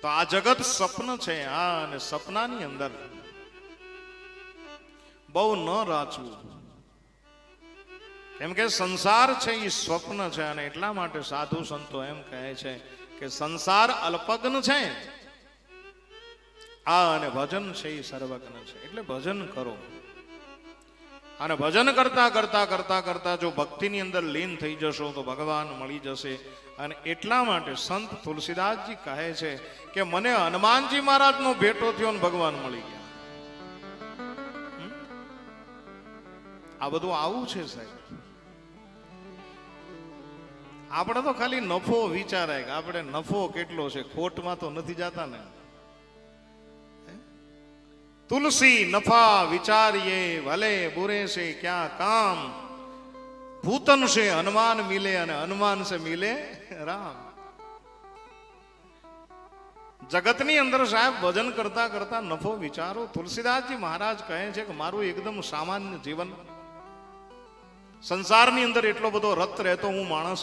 તો આ જગત સ્વપ્ન છે. આ અને સપનાની અંદર બહુ ન રાચવું, કેમ કે સંસાર છે એ સ્વપ્ન છે. અને એટલા માટે સાધુ સંતો એમ કહે છે કે સંસાર અલ્પગ્ન છે, આ અને ભજન છે એ સર્વગ્ન છે. એટલે ભજન કરો, અને ભજન કરતા કરતા કરતા કરતા જો ભક્તિની અંદર લીન થઈ જશો તો ભગવાન મળી જશે. અને એટલા માટે સંત તુલસીદાસજી કહે છે કે મને હનુમાનજી મહારાજનો ભેટો થયો ને ભગવાન મળી ગયા. આ બધું આવું છે સાહેબ. આપણે તો ખાલી નફો વિચારાય કે આપણે નફો કેટલો છે, ખોટમાં તો નથી જતા ને. તુલસી નફા વિચારીએ ભલે બુરે સે ક્યાં કામ, ભૂતન સે હનુમાન મિલે અને હનુમાન સે મિલે રામ. જગતની અંદર સાહેબ ભજન કરતા કરતા નફો વિચારો. તુલસીદાસજી મહારાજ કહે છે કે મારું એકદમ સામાન્ય જીવન, સંસારની અંદર એટલો બધો રત રહેતો હું માણસ